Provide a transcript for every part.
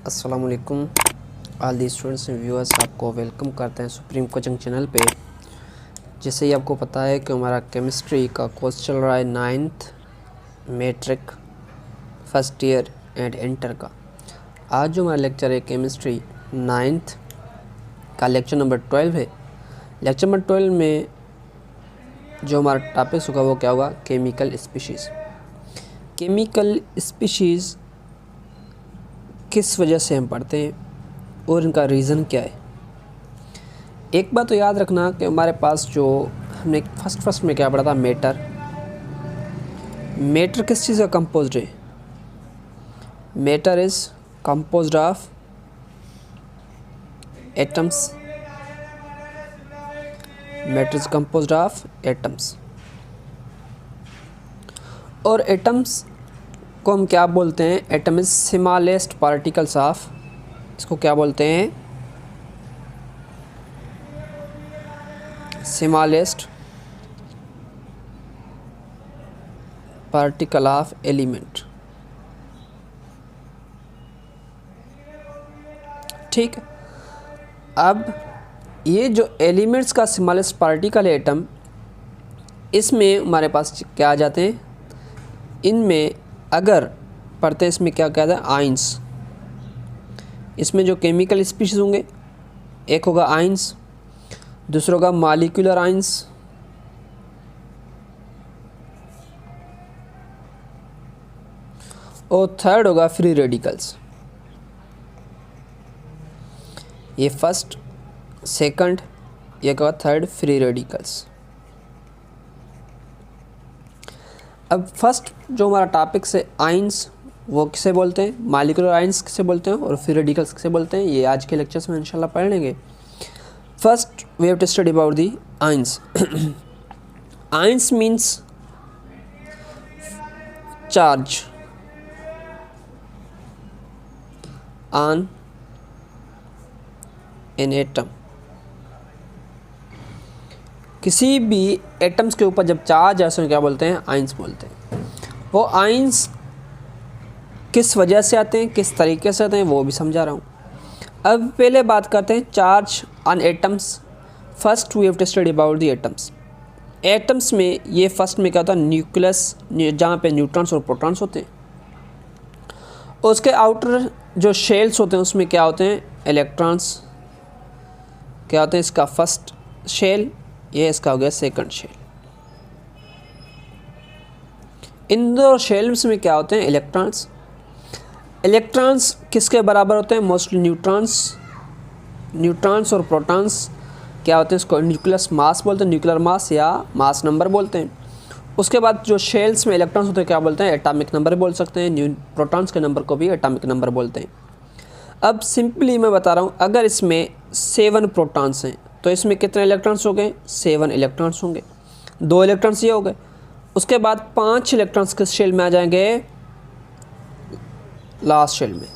अस्सलाम वालेकुम all the students and viewers, आपको वेलकम करते हैं सुप्रीम कोचिंग चैनल पे। जैसे ही आपको पता है कि हमारा केमिस्ट्री का कोर्स चल रहा है 9th matric first year and inter का। आज जो हमारा लेक्चर है केमिस्ट्री 9th का लेक्चर नंबर 12 है। लेक्चर नंबर 12 में जो हमारा टॉपिक्स होगा वो क्या होगा, केमिकल स्पीशीज़। केमिकल स्पीशीज़ किस वजह से हम पढ़ते हैं और इनका रीज़न क्या है। एक बात तो याद रखना कि हमारे पास जो हमने फर्स्ट में क्या पढ़ा था, मैटर किस चीज़ का कंपोज्ड है। Matter is composed of atoms. Matter is composed of atoms और एटम्स को हम क्या बोलते हैं, atom is smallest particles of, इसको क्या बोलते हैं, स्मॉलेस्ट पार्टिकल ऑफ एलिमेंट। ठीक, अब ये जो एलिमेंट्स का स्मॉलेस्ट पार्टिकल है एटम, इसमें हमारे पास क्या आ जाते हैं, इनमें अगर पढ़ते हैं इसमें क्या कहता है, आइंस। इसमें जो केमिकल स्पीशीज़ होंगे, एक होगा आइंस, दूसरा होगा मॉलिक्यूलर आइंस, और थर्ड होगा फ्री रेडिकल्स। ये फर्स्ट सेकंड, ये होगा थर्ड फ्री रेडिकल्स। अब फर्स्ट जो हमारा टॉपिक है आइंस, वो किसे बोलते हैं, मॉलिक्यूलर आइंस किसे बोलते हैं और फ्री रेडिकल्स किसे बोलते हैं, ये आज के लेक्चर्स में इंशाल्लाह पढ़ लेंगे। First we have to study about the ions. Ions means charge on an atom. किसी भी एटम्स के ऊपर जब चार्ज है उसमें क्या बोलते हैं, आइंस बोलते हैं। वो आइंस किस वजह से आते हैं, किस तरीके से आते हैं, वो भी समझा रहा हूँ। अब पहले बात करते हैं charge on atoms. First we have to study about the atoms. Atoms में ये फर्स्ट में क्या होता है, न्यूक्लियस, जहाँ पे न्यूट्रॉन्स और प्रोटॉन्स होते हैं। उसके आउटर जो शेल्स होते हैं उसमें क्या होते हैं, इलेक्ट्रॉन्स। क्या होते हैं, इसका फर्स्ट शेल, ये इसका हो गया सेकंड शेल। इन दो शेल्स में क्या होते हैं, इलेक्ट्रॉन्स। इलेक्ट्रॉन्स किसके बराबर होते हैं, मोस्टली न्यूट्रॉन्स और प्रोटॉन्स क्या होते हैं, इसको न्यूक्लियस मास बोलते हैं, न्यूक्लियर मास या मास नंबर बोलते हैं। उसके बाद जो शेल्स में इलेक्ट्रॉन्स होते हैं क्या बोलते हैं, एटॉमिक नंबर बोल सकते हैं। प्रोटॉन्स के नंबर को भी एटॉमिक नंबर बोलते हैं। अब सिंपली मैं बता रहा हूँ, अगर इसमें 7 प्रोटॉन्स हैं तो इसमें कितने इलेक्ट्रॉन्स हो गए, 7 इलेक्ट्रॉन्स होंगे। 2 इलेक्ट्रॉन्स ये हो गए। उसके बाद 5 इलेक्ट्रॉन्स किस शेल में आ जाएंगे, लास्ट शेल में।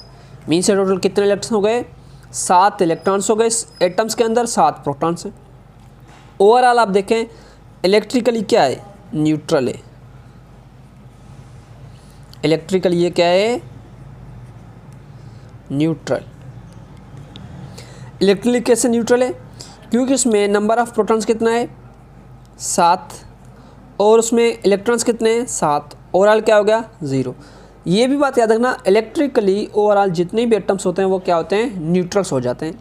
मीन से टोटल कितने इलेक्ट्रॉन्स हो गए, 7 इलेक्ट्रॉन्स हो गए। एटम्स के अंदर 7 प्रोटॉन्स हैं। ओवरऑल आप देखें इलेक्ट्रिकली क्या है, न्यूट्रल है। इलेक्ट्रिकली ये क्या है, न्यूट्रल। इलेक्ट्रिकली कैसे न्यूट्रल है, क्योंकि उसमें नंबर ऑफ प्रोटॉन्स कितना है, 7, और उसमें इलेक्ट्रॉन्स कितने हैं, 7। ओवरऑल क्या हो गया, 0। ये भी बात याद रखना, इलेक्ट्रिकली ओवरऑल जितने भी एटम्स होते हैं वो क्या होते हैं, न्यूट्रल्स हो जाते हैं।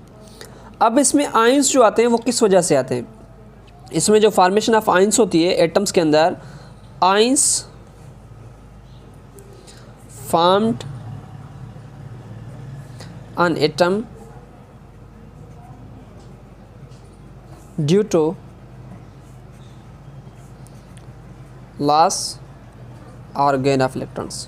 अब इसमें आइंस जो आते हैं वो किस वजह से आते हैं, इसमें जो फॉर्मेशन ऑफ आइंस होती है एटम्स के अंदर, ions formed on atom due to loss और गेन ऑफ इलेक्ट्रॉन्स।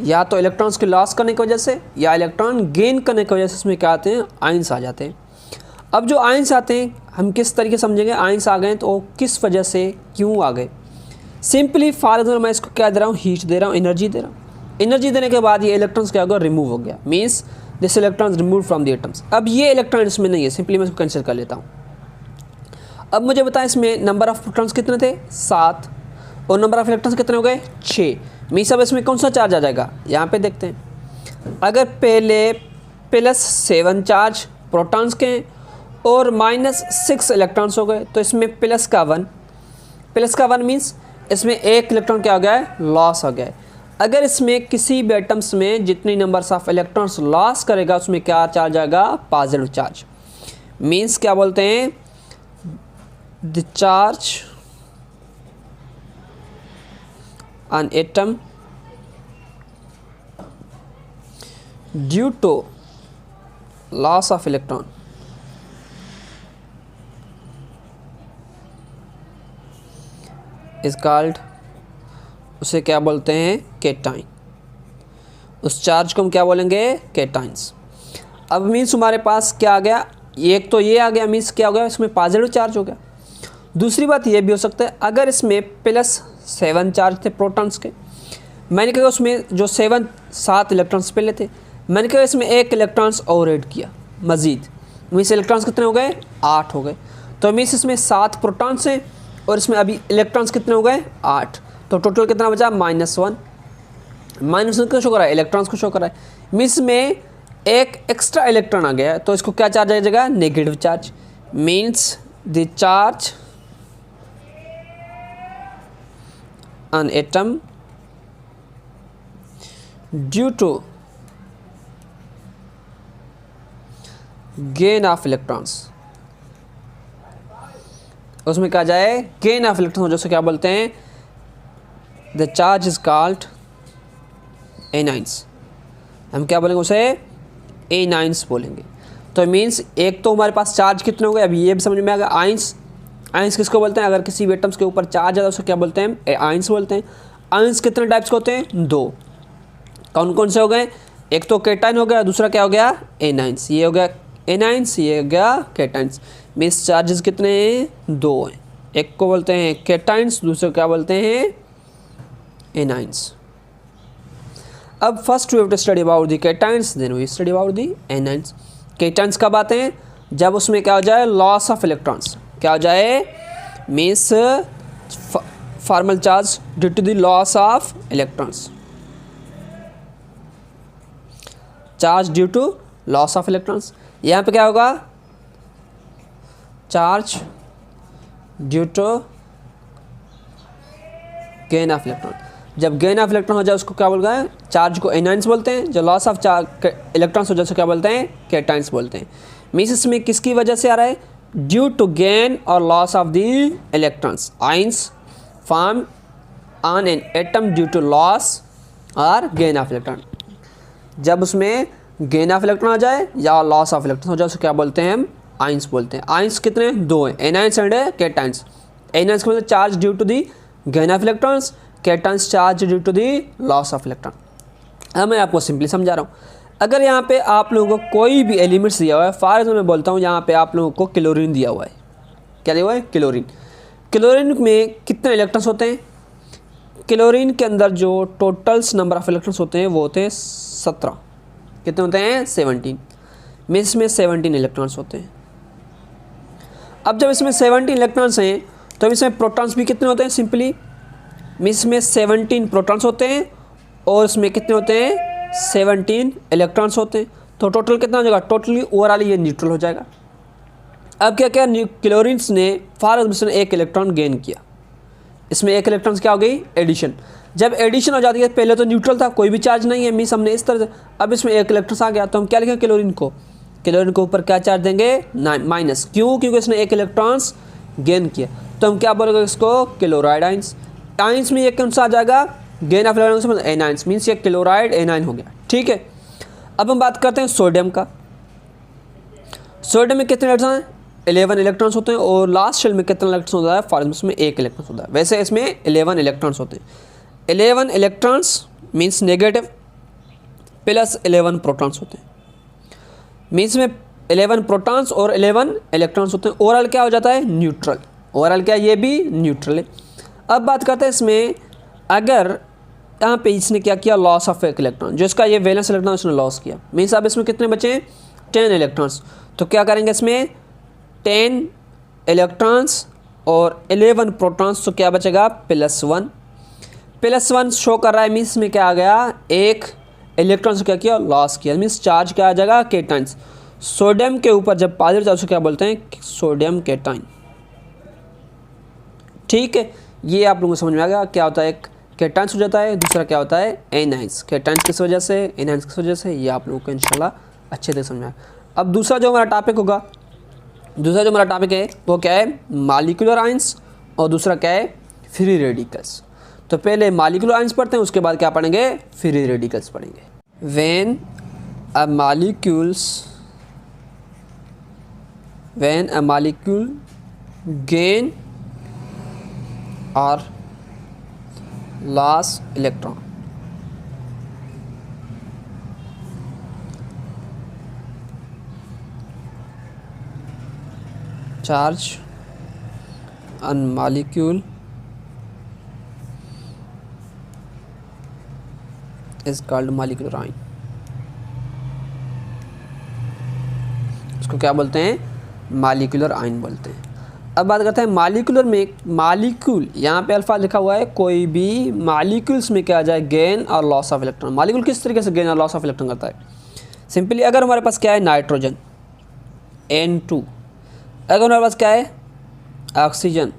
या तो इलेक्ट्रॉन्स के लॉस करने की वजह से या इलेक्ट्रॉन गेन करने की वजह से इसमें क्या आते हैं, आइंस आ जाते हैं। अब जो आइंस आते हैं हम किस तरीके समझेंगे, आइंस आ गए तो किस वजह से, क्यों आ गए। सिंपली फॉर एग्जाम्पल मैं इसको क्या दे रहा हूँ, हीट दे रहा हूँ, एनर्जी दे रहा हूँ। एनर्जी देने के बाद ये इलेक्ट्रॉन्स क्या होगा, रिमूव हो गया। Means this electrons remove from the atoms. अब ये इलेक्ट्रॉन इसमें नहीं है, सिंपली मैं इसको कैंसिल कर लेता हूँ। अब मुझे बताएं इसमें नंबर ऑफ प्रोटॉन्स कितने थे, 7। और नंबर ऑफ इलेक्ट्रॉन्स कितने हो गए 6। मीन्स अब इसमें कौन सा चार्ज आ जाएगा, यहाँ पे देखते हैं। अगर पहले +7 चार्ज प्रोटॉन्स के और -6 इलेक्ट्रॉन्स हो गए, तो इसमें प्लस का 1 मीन्स इसमें एक इलेक्ट्रॉन क्या हो गया है, लॉस हो गया है। अगर इसमें किसी भी एटम्स में जितनी नंबर्स ऑफ इलेक्ट्रॉन्स लॉस करेगा उसमें क्या चार्ज आएगा, पॉजिटिव चार्ज। मीन्स क्या बोलते हैं, the charge on atom due to loss of electron is called, उसे क्या बोलते हैं, केटाइन। उस चार्ज को हम क्या बोलेंगे, केटाइंस। अब मीन्स हमारे पास क्या आ गया, एक तो ये आ गया, मीन्स क्या हो गया, इसमें पॉजिटिव चार्ज हो गया। दूसरी बात ये भी हो सकता है, अगर इसमें +7 चार्ज थे प्रोटॉन्स के, मैंने कहा उसमें जो 7 इलेक्ट्रॉन्स पहले थे, मैंने कहा इसमें एक इलेक्ट्रॉन्स और ऐड किया मज़ीद, मीन्स इलेक्ट्रॉन्स कितने हो गए, 8 हो गए। तो मीन्स इसमें 7 प्रोटॉन्स हैं और इसमें अभी इलेक्ट्रॉन्स कितने हो गए, 8। तो टोटल कितना बचा, -1। -1 को शो करा है, इलेक्ट्रॉन्स को शो करा है। मीन्स में एक एक्स्ट्रा इलेक्ट्रॉन आ गया है, तो इसको क्या चार्ज आ जाएगा, negative charge. Means the charge on atom due to gain of electrons, उसमें क्या जाए, गेन ऑफ इलेक्ट्रॉन, जैसे क्या बोलते हैं, the charge is called anions. हम क्या बोलेंगे उसे, एनाइंस बोलेंगे। तो मीन्स एक तो हमारे पास चार्ज कितने हो गए, अभी ये भी समझ में आ गया, आइंस। आइंस किसको बोलते हैं, अगर किसी एटम्स के ऊपर चार्ज है तो उसे क्या बोलते हैं, आइंस बोलते हैं। आइंस कितने टाइप्स के होते हैं, 2। कौन कौन से हो गए, एक तो केटाइन हो गया, दूसरा क्या हो गया, एनाइंस। ये हो गया एनाइंस, ये हो गया केटाइंस। मीन्स चार्जेस कितने हैं, 2 हैं। एक को बोलते हैं केटाइंस, दूसरे को क्या बोलते हैं, एनाइंस। अब first we have to study about the cations, then we study about the anions. Cations कब आते हैं, जब उसमें क्या हो जाए, लॉस ऑफ इलेक्ट्रॉन्स, क्या हो जाए, means formal charge due to the loss of electrons, charge due to loss of electrons. यहाँ पे क्या होगा, charge due to gain of electron. जब गेन ऑफ इलेक्ट्रॉन हो जाए उसको क्या बोलते हैं, चार्ज को एनाइंस बोलते हैं। जो लॉस ऑफ चार्ज इलेक्ट्रॉन्स हो जाए उसको क्या बोलते हैं, केटाइंस बोलते हैं। मीन्स इसमें किसकी वजह से आ रहा है, ड्यू टू गेन और loss of the electrons. Ions form on an atom due to loss और गेन ऑफ इलेक्ट्रॉन। जब उसमें गेन ऑफ इलेक्ट्रॉन हो जाए या लॉस ऑफ इलेक्ट्रॉन हो जाए उसको क्या बोलते हैं, हम आइंस बोलते हैं। आइंस कितने, 2 हैं, एनाइंस एंड केटाइंस। एनाइंस मतलब charge due to the gain of electrons, cations charge due to the loss of electron. अब मैं आपको सिंपली समझा रहा हूँ। अगर यहाँ पे आप लोगों को कोई भी एलिमेंट्स दिया हुआ है, फॉर एग्जाम्पल मैं बोलता हूँ यहाँ पे आप लोगों को क्लोरीन दिया हुआ है, क्या दिया हुआ है, क्लोरीन। क्लोरीन में कितने इलेक्ट्रॉन्स होते हैं, क्लोरीन के अंदर जो टोटल्स नंबर ऑफ इलेक्ट्रॉन्स होते हैं वो होते हैं 17। कितने होते हैं, 17। मीन्स में 17 इलेक्ट्रॉन्स होते हैं। अब जब इसमें 17 इलेक्ट्रॉन्स हैं तो इसमें प्रोटॉन्स भी कितने होते हैं, सिंपली मीन्स में 17 प्रोटॉन्स होते हैं और इसमें कितने होते हैं, 17 इलेक्ट्रॉन्स होते हैं। तो टोटल कितना हो जाएगा, टोटली ओवरऑल ये न्यूट्रल हो जाएगा। अब क्या क्या, क्लोरीन्स ने फॉर एग्जाम्पल एक इलेक्ट्रॉन गेन किया, इसमें एक इलेक्ट्रॉन क्या हो गई, एडिशन। जब एडिशन हो जाती है, पहले तो न्यूट्रल था, कोई भी चार्ज नहीं है, मीन्स हमने इस तरह से, अब इसमें एक इलेक्ट्रॉन आ गया तो हम क्या लिखें, क्लोरीन को, क्लोरीन के ऊपर क्या चार्ज देंगे, माइनस। क्यों, क्योंकि इसने एक इलेक्ट्रॉन्स गेन किया, तो हम क्या बोलेंगे इसको, क्लोराइड आइंस। आइंस में एक कौन सा आ जाएगा, gain of electrons, anions, means ये क्लोराइड एनाइन हो गया, ठीक है। अब हम बात करते हैं सोडियम का। सोडियम में कितने इलेक्ट्रॉन हैं, 11 इलेक्ट्रॉन्स होते हैं और लास्ट शेल में कितना इलेक्ट्रॉन होता है, फॉर इसमें 1 इलेक्ट्रॉन होता है। वैसे इसमें 11 इलेक्ट्रॉन्स होते हैं। 11 electrons means negative plus 11 protons होते हैं, मीन्स में 11 प्रोटॉन्स और 11 इलेक्ट्रॉन्स होते हैं। ओवरऑल क्या हो जाता है, न्यूट्रल। ओवरऑल क्या, ये भी न्यूट्रल है। अब बात करते हैं इसमें, अगर यहाँ पे इसने क्या किया, लॉस ऑफ एक इलेक्ट्रॉन, जो इसका ये वैलेंस इलेक्ट्रॉन उसने लॉस किया, मीन्स अब इसमें कितने बचे हैं, 10 इलेक्ट्रॉन्स। तो क्या करेंगे इसमें 10 इलेक्ट्रॉन्स और 11 प्रोटॉन्स, तो क्या बचेगा +1। +1 शो कर रहा है, मीन्स में क्या आ गया, एक इलेक्ट्रॉन से क्या किया, लॉस किया, मीन्स चार्ज क्या आ जाएगा, केटाइंस। सोडियम के ऊपर जब पॉजिटिव चार्ज, क्या बोलते हैं, सोडियम केटाइन। ठीक है, ये आप लोगों को समझ में आ गया क्या होता है, एक केटाइंस हो जाता है, दूसरा क्या होता है, एनाइंस। केटाइंस किस वजह से, एनाइंस किस वजह से, ये आप लोगों को इंशाल्लाह अच्छे से समझ में आए। अब दूसरा जो हमारा टॉपिक होगा, दूसरा जो हमारा टॉपिक है वो क्या है, मॉलिक्यूलर आयंस, और दूसरा क्या है, फ्री रेडिकल्स। तो पहले मॉलिक्यूलर आयंस पढ़ते हैं, उसके बाद क्या पढ़ेंगे, फ्री रेडिकल्स पढ़ेंगे। व्हेन अ मॉलिक्यूल गेन और loss electron, charge on molecule is called molecular ion। इसको क्या बोलते हैं, मॉलिक्यूलर आयन बोलते हैं। अब बात करते हैं मॉलिक्यूलर में, मॉलिक्यूल यहाँ पे अल्फा लिखा हुआ है, कोई भी मॉलिक्यूल्स में क्या आ जाए, गेन और लॉस ऑफ इलेक्ट्रॉन। मॉलिक्यूल किस तरीके से गेन और लॉस ऑफ इलेक्ट्रॉन करता है, सिंपली अगर हमारे पास क्या है, नाइट्रोजन N2, अगर हमारे पास क्या है, ऑक्सीजन,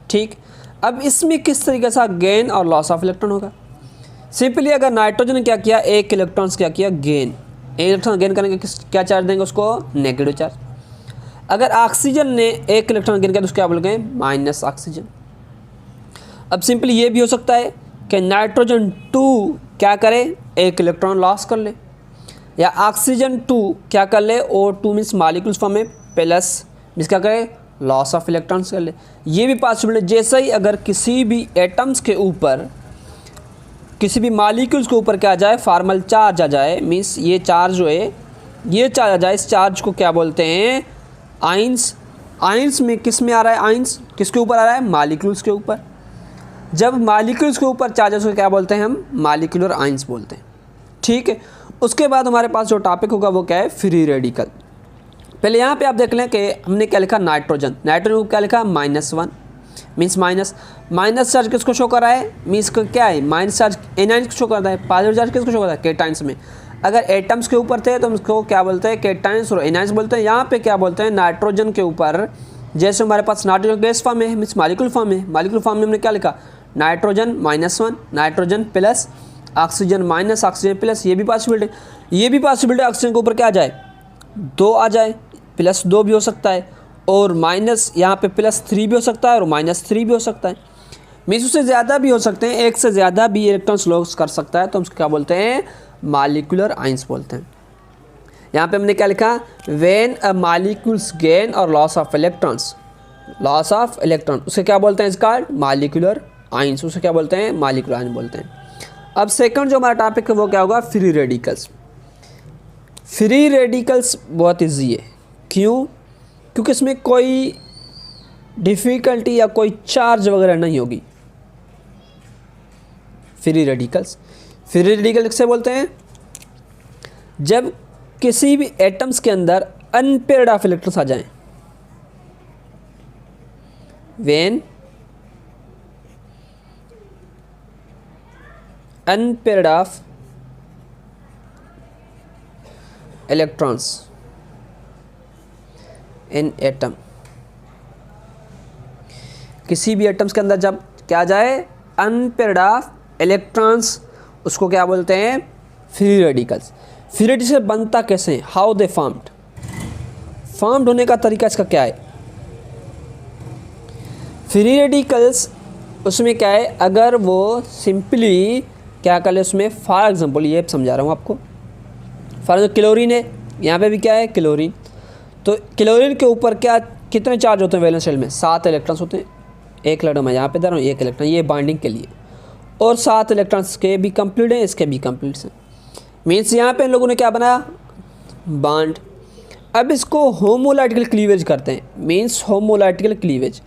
ठीक। अब इसमें किस तरीके से गेन और लॉस ऑफ इलेक्ट्रॉन होगा, सिंपली अगर नाइट्रोजन ने क्या किया, एक इलेक्ट्रॉन्स क्या किया, गेन, एक इलेक्ट्रॉन गेन करेंगे, क्या चार्ज देंगे उसको, नेगेटिव चार्ज। अगर ऑक्सीजन ने एक इलेक्ट्रॉन गेन किया तो क्या बोलेंगे, माइनस ऑक्सीजन। अब सिंपली ये भी हो सकता है कि नाइट्रोजन 2 क्या करे, एक इलेक्ट्रॉन लॉस कर ले, या ऑक्सीजन 2 क्या कर ले, O2 मीन्स मॉलिक्यूल्स फॉर्म में प्लस मीन्स क्या करे, लॉस ऑफ इलेक्ट्रॉन्स कर ले। ये भी पॉसिबल है, जैसे ही अगर किसी भी एटम्स के ऊपर, किसी भी मॉलिक्यूल्स के ऊपर क्या आ जाए, फॉर्मल चार्ज आ जाए, मीन्स ये चार्ज जो है, ये चार्ज आ जाए, इस चार्ज को क्या बोलते हैं, आयंस। आयंस में किस में आ रहा है, आयंस किसके ऊपर आ रहा है, मॉलिक्यूल्स के ऊपर। जब मॉलिक्यूल्स के ऊपर चार्जेस को क्या बोलते हैं हम, मॉलिक्यूलर आयंस बोलते हैं। ठीक है, उसके बाद हमारे पास जो टॉपिक होगा वो क्या है, फ्री रेडिकल। पहले यहाँ पे आप देख लें कि हमने क्या लिखा, नाइट्रोजन, नाइट्रोजन को क्या लिखा, -1 मीन्स माइनस चार्ज किसको शो कर रहा है, मीन्स क्या है, माइनस चार्ज एनायंस को शो करता है, पॉजिटिव चार्ज किसको शो करता है, केटाइंस में। अगर एटम्स के ऊपर थे तो उसको क्या बोलते हैं, केटाइंस और एनायंस बोलते हैं। यहाँ पे क्या बोलते हैं, नाइट्रोजन के ऊपर, जैसे हमारे पास नाइट्रोजन गैस फॉर्म है, मीन्स मॉलिक्यूल फॉर्म है, मॉलिक्यूल फॉर्म में हमने क्या लिखा, nitrogen -1, nitrogen plus oxygen minus, oxygen plus. ये भी पॉसिबिलिटी, ये भी पॉसिबिलिटी ऑक्सीजन के ऊपर क्या आ जाए, 2 आ जाए, +2 भी हो सकता है, और माइनस यहाँ पे +3 भी हो सकता है, और -3 भी हो सकता है, मीन्स उससे ज़्यादा भी हो सकते हैं, एक से ज़्यादा भी इलेक्ट्रॉन्स लॉस कर सकता है, तो हम उसको क्या बोलते हैं, मॉलिक्यूलर आयंस बोलते हैं। यहाँ पे हमने क्या लिखा, व्हेन अ मॉलिक्यूल्स गेन और loss of electrons, loss of electron, उसे क्या बोलते हैं, इसका मॉलिक्यूलर आयंस, उसे क्या बोलते हैं, मॉलिक्यूलर आयंस बोलते हैं। अब सेकंड जो हमारा टॉपिक है वो क्या होगा, फ्री रेडिकल्स। फ्री रेडिकल्स बहुत ईजी है, क्यों, क्योंकि इसमें कोई डिफ़िकल्टी या कोई चार्ज वगैरह नहीं होगी। फ्री रेडिकल्स, फ्री रेडिकल किसे बोलते हैं, जब किसी भी एटम्स के अंदर अनपेयर्ड ऑफ इलेक्ट्रॉन्स आ जाएं, when unpaired of electrons in atom, किसी भी एटम्स के अंदर जब क्या जाए, अनपेयर्ड ऑफ इलेक्ट्रॉन्स, उसको क्या बोलते हैं, फ्री रेडिकल्स। फ्री रेडिकल बनता कैसे है, हाउ दे फॉर्म्ड होने का तरीका इसका क्या है। फ्री रेडिकल्स उसमें क्या है, अगर वो सिंपली क्या कर ले, उसमें फॉर एग्जांपल ये समझा रहा हूँ आपको, फॉर एग्जाम्पल क्लोरीन है, यहाँ पे भी क्या है, क्लोरीन, तो क्लोरीन के ऊपर क्या, कितने चार्ज होते हैं वैलेंस शेल में, 7 इलेक्ट्रॉन्स होते हैं। एक इलेक्ट्रॉन मैं यहाँ पे दे रहा हूँ, 1 इलेक्ट्रॉन ये बाइंडिंग के लिए, और 7 इलेक्ट्रॉन्स के भी कंप्लीट हैं, इसके भी कंप्लीट हैं, मीन्स यहाँ पे इन लोगों ने क्या बनाया, बॉन्ड। अब इसको होमोलाइटिकल क्लीवेज करते हैं, मीन्स होमोलाइटिकल क्लीवेज।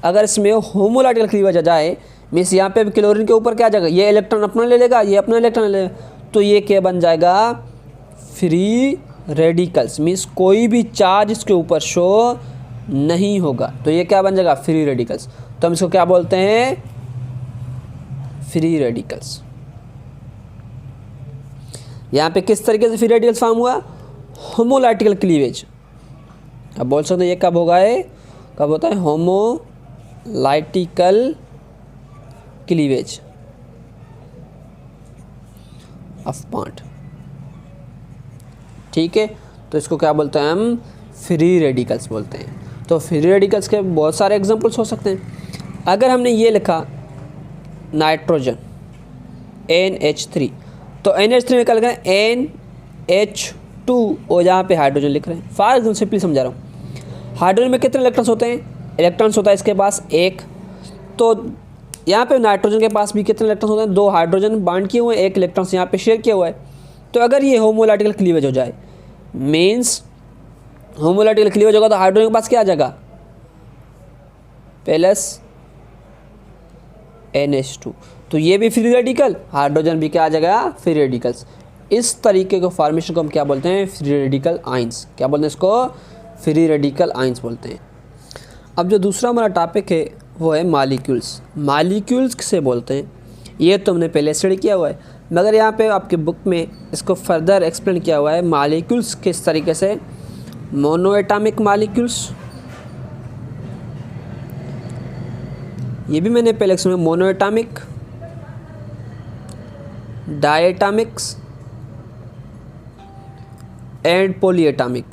अगर इसमें होमोलाइटिकल क्लीवेज आ जाए, मीन्स यहाँ पे क्लोरीन के ऊपर क्या आ जाएगा, ये इलेक्ट्रॉन अपना ले लेगा, ये अपना इलेक्ट्रॉन ले लेगा, तो ये क्या बन जाएगा, फ्री रेडिकल्स, मीन्स कोई भी चार्ज इसके ऊपर शो नहीं होगा, तो ये क्या बन जाएगा, फ्री रेडिकल्स। तो हम इसको क्या बोलते हैं, फ्री रेडिकल्स। यहाँ पे किस तरीके से फ्री रेडिकल्स फॉर्म हुआ, होमोलाइटिकल क्लीवेज। अब बोल सकते हैं ये कब होगा, ये कब होता है, होमोलाइटिकल क्लीवेज ऑफ बॉन्ड। ठीक है, तो इसको क्या बोलते हैं हम, फ्री रेडिकल्स बोलते हैं। तो फ्री रेडिकल्स के बहुत सारे एग्जांपल्स हो सकते हैं। अगर हमने ये लिखा नाइट्रोजन NH3, तो NH3 में क्या लिखा है, NH2, और यहाँ पे हाइड्रोजन लिख रहे हैं। फॉर एग्जाम्पल सिंपली समझा रहा हूँ, हाइड्रोजन में कितने इलेक्ट्रॉन्स होते हैं, इलेक्ट्रॉन्स होता है इसके पास एक। तो यहाँ पे नाइट्रोजन के पास भी कितने इलेक्ट्रॉन्स होते हैं, 2 हाइड्रोजन बाउंड किए हुए हैं, एक इलेक्ट्रॉन्स यहाँ पे शेयर किया हुआ है। तो अगर ये होमोलाइटिकल क्लीवेज हो जाए, मीन्स होमोलाइटिकल क्लीवेज होगा तो हाइड्रोजन के पास क्या आ जाएगा, प्लस NH2, तो ये भी फ्री रेडिकल, हाइड्रोजन भी क्या आ जाएगा, फ्री रेडिकल्स। इस तरीके के फॉर्मेशन को हम क्या बोलते हैं, फ्री रेडिकल आइंस। क्या बोलते हैं इसको, फ्री रेडिकल आइंस बोलते हैं। अब जो दूसरा हमारा टॉपिक है वो है मॉलिक्यूल्स। मॉलिक्यूल्स किसे बोलते हैं, ये तो हमने पहले स्टडी किया हुआ है, मगर यहाँ पे आपके बुक में इसको फर्दर एक्सप्लेन किया हुआ है। मॉलिक्यूल्स किस तरीके से, मोनो एटॉमिक मॉलिक्यूल्स, ये भी मैंने पहले explain, mono atomic, diatomics and polyatomic.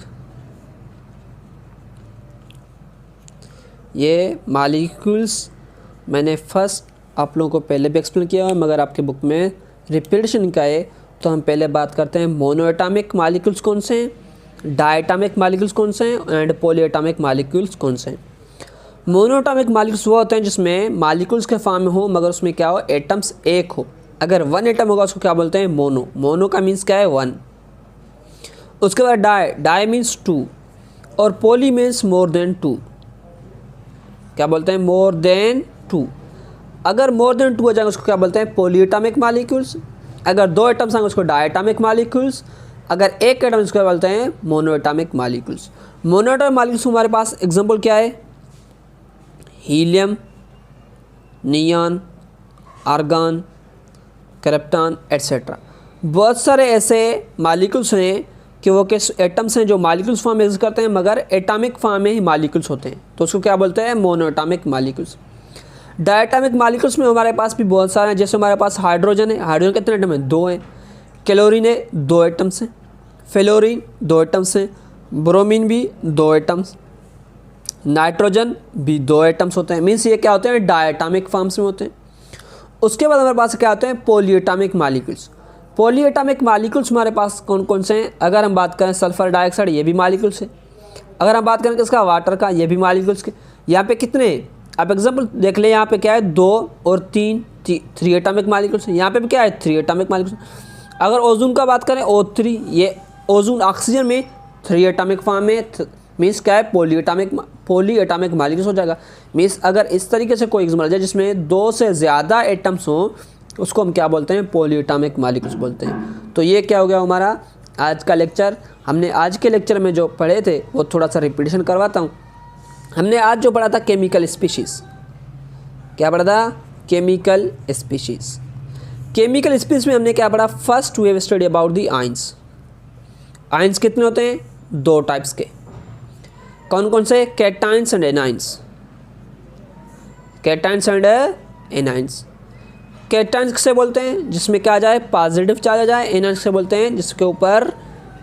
ये मॉलिक्यूल्स मैंने फर्स्ट आप लोगों को पहले भी एक्सप्लेन किया है, मगर आपके बुक में रिपीटेशन का है। तो हम पहले बात करते हैं मोनो एटॉमिक मॉलिक्यूल्स कौन से हैं, डायटॉमिक मॉलिक्यूल्स कौन से हैं, एंड पॉलीएटॉमिक मॉलिक्यूल्स कौन से हैं। मोनो एटॉमिक मॉलिक्यूल्स वो होते हैं जिसमें मॉलिक्यूल्स के फॉर्म में हो, मगर उसमें क्या हो, एटम्स एक हो। अगर 1 एटम होगा उसको क्या बोलते हैं, मोनो। मोनो का मीन्स क्या है, 1। उसके बाद डाई मीन्स 2, और पॉली मीन्स मोर देन 2। क्या बोलते हैं, मोर देन 2। अगर मोर देन 2 हो जाएगा उसको क्या बोलते हैं, पॉलीएटॉमिक मॉलिक्यूल्स। अगर 2 एटम्स आएंगे उसको डायटॉमिक मॉलिक्यूल्स। अगर एक एटम उसको बोलते हैं मोनोएटॉमिक मॉलिक्यूल्स। मोनोएटॉमिक मॉलिक्यूल्स हमारे पास एग्जांपल क्या है, helium, neon, argon, krypton etcetera. बहुत सारे ऐसे मॉलिक्यूल्स हैं कि वो किस एटम्स हैं जो मॉलिक्यूल्स फॉर्म में एग्जिस्ट करते हैं, मगर एटॉमिक फॉर्म में ही मॉलिक्यूल्स होते हैं, तो उसको क्या बोलते हैं, मोनोएटॉमिक मॉलिक्यूल्स। डायटॉमिक मॉलिक्यूल्स में हमारे पास भी बहुत सारे हैं, जैसे हमारे पास हाइड्रोजन है, हाइड्रोजन कितने एटम हैं, 2 हैं। क्लोरीन है, 2 एटम्स हैं। फ्लोरीन 2 एटम्स हैं। ब्रोमीन भी 2 एटम्स। नाइट्रोजन भी 2 एटम्स होते हैं। मीन्स ये क्या होते हैं, डायटॉमिक फॉर्म्स में होते हैं। उसके बाद हमारे पास क्या होते हैं, पॉलीएटॉमिक मॉलिक्यूल्स। पॉलीएटॉमिक मॉलिक्यूल्स हमारे पास कौन कौन से हैं, अगर हम बात करें सल्फर डाइऑक्साइड, ये भी मॉलिक्यूल्स है। अगर हम बात करें किसका, वाटर का, ये भी मॉलिक्यूल्स के। यहाँ पे कितने, आप एग्जांपल देख ले, यहाँ पे क्या है, 2 और 3 एटॉमिक मॉलिक्यूल्स। यहाँ पे भी क्या है, 3 एटॉमिक मॉलिक्यूल्स। अगर ओजोन का बात करें, O3, ये ओजोन ऑक्सीजन में 3 एटॉमिक फॉर्म में, मीन्स क्या है, पॉलीएटॉमिक मॉलिक्यूल्स हो जाएगा। मीन्स अगर इस तरीके से कोई एग्जांपल है जिसमें 2 से ज़्यादा एटम्स हों, उसको हम क्या बोलते हैं, पॉलीएटॉमिक मॉलिक्यूल्स बोलते हैं। तो ये क्या हो गया हमारा आज का लेक्चर। हमने आज के लेक्चर में जो पढ़े थे वो थोड़ा सा रिपीटेशन करवाता हूँ। हमने आज जो पढ़ा था केमिकल स्पीशीज़, क्या पढ़ा था, केमिकल स्पीशीज़। केमिकल स्पीशीज़ में हमने क्या पढ़ा, first we have study about the ions. Ions कितने होते हैं, 2 टाइप्स के। कौन कौन से, cations and anions. Cations and anions. Cations किसे बोलते हैं, जिसमें क्या आ जाए, पॉजिटिव चार्ज आ जाए। एनाइंस किसे बोलते हैं, जिसके ऊपर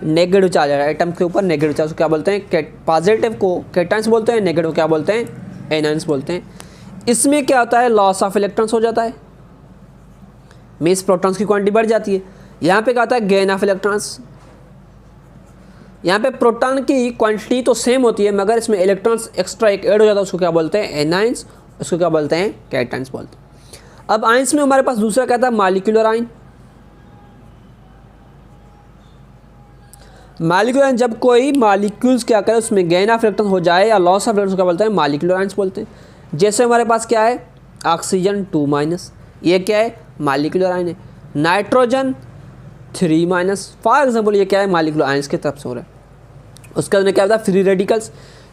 नेगेटिव चार्ज आ जाए, एटम के ऊपर नेगेटिव चार्ज, क्या बोलते हैं, पॉजिटिव को कैटाइंस बोलते हैं, नेगेटिव क्या बोलते हैं, एनाइंस बोलते हैं। इसमें क्या होता है, लॉस ऑफ इलेक्ट्रॉन्स हो जाता है, मीन्स प्रोटॉन्स की क्वांटिटी बढ़ जाती है। यहाँ पे क्या होता है, गेन ऑफ इलेक्ट्रॉन्स। यहाँ पे प्रोटॉन की क्वांटिटी तो सेम होती है, मगर इसमें इलेक्ट्रॉन्स एक्स्ट्रा एक ऐड हो जाता है, उसको क्या बोलते हैं, एनाइंस। उसको क्या बोलते हैं, कैटाइंस बोलते हैं। अब आइंस में हमारे पास दूसरा क्या था, मॉलिक्यूलर आइन। मॉलिक्यूलर आइन, जब कोई मॉलिक्यूल्स क्या करे, उसमें गेन ऑफ इलेक्ट्रॉन हो जाए या लॉस ऑफ इलेक्ट्रॉन, क्या बोलते हैं, मॉलिक्यूलर आइंस बोलते हैं। जैसे हमारे पास क्या है, ऑक्सीजन 2-, ये क्या है, मॉलिक्यूलर आइन है। नाइट्रोजन 3-, फॉर एग्जाम्पल ये क्या है, मॉलिक्यूलर आइंस की तरफ से हो रहा है। उसके बाद में क्या होता है, फ्री रेडिकल्स।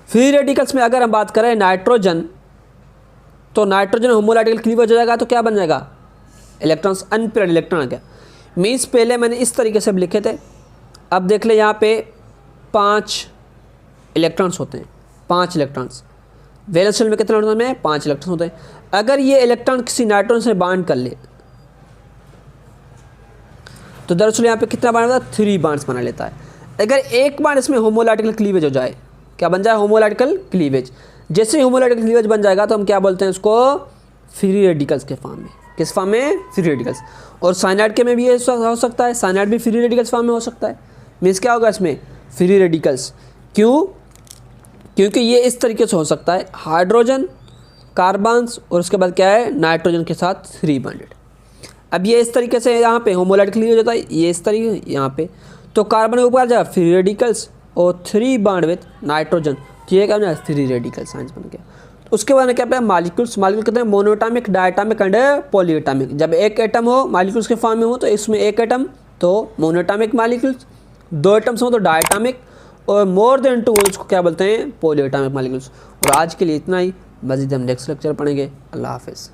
फ्री रेडिकल्स में अगर हम बात करें नाइट्रोजन, तो नाइट्रोजन होमोलैटिकल क्लीवेज हो जाएगा तो क्या बन जाएगा, इलेक्ट्रॉन्स अनपेयर्ड इलेक्ट्रॉन आ गया। मीन्स पहले मैंने इस तरीके से लिखे थे, अब देख ले यहाँ पे 5 इलेक्ट्रॉन्स होते हैं, 5 इलेक्ट्रॉन्स। वैलेंस शेल में कितने इलेक्ट्रॉन में 5 इलेक्ट्रॉन होते हैं। अगर ये इलेक्ट्रॉन किसी नाइट्रोजन से बाउंड कर ले तो दरअसल यहाँ पे कितना बाउंड होता है, 3 बाउंड्स बना लेता है। अगर एक बार इसमें होमोलैटिकल क्लीवेज हो जाए, क्या बन जाए, होमोलैटिकल क्लीवेज। जैसे ही होमोलैटिकल क्लीवेज बन जाएगा तो हम क्या बोलते हैं उसको, फ्री रेडिकल्स के फॉर्म में। किस फॉर्म में, फ्री रेडिकल्स। और साइनाइड के में भी ये हो सकता है, साइनाइड भी फ्री रेडिकल्स फॉर्म में हो सकता है। मीन्स क्या होगा इसमें, फ्री रेडिकल्स। क्यों, क्योंकि ये इस तरीके से हो सकता है, हाइड्रोजन, कार्बन्स और उसके बाद क्या है, नाइट्रोजन के साथ 3 बॉन्डेड। अब ये इस तरीके से यहाँ पे होमोलैटिकल हो जाता है, ये इस तरीके यहाँ पे, तो कार्बन के ऊपर आ जाएगा फ्री रेडिकल्स और 3 बॉन्ड विथ नाइट्रोजन, तो ये क्या बना, फ्री रेडिकल साइंस बन गया। उसके बाद में क्या पाया, मालिक्यूल्स। मालिक्यूल कहते हैं मोनोएटॉमिक, डायटॉमिक एंड पॉलीएटॉमिक। जब एक एटम हो मालिक्यूल्स के फॉर्म में हो तो इसमें एक एटम तो मोनोएटॉमिक मालिक्यूल्स, 2 एटम्स हो तो डायटॉमिक, और मोर देन 2 उसको क्या बोलते हैं, पॉलीएटॉमिक मालिक्यूल्स। और आज के लिए इतना ही, मज़ीद हम नेक्स्ट लेक्चर पढ़ेंगे। अल्लाह हाफिज़।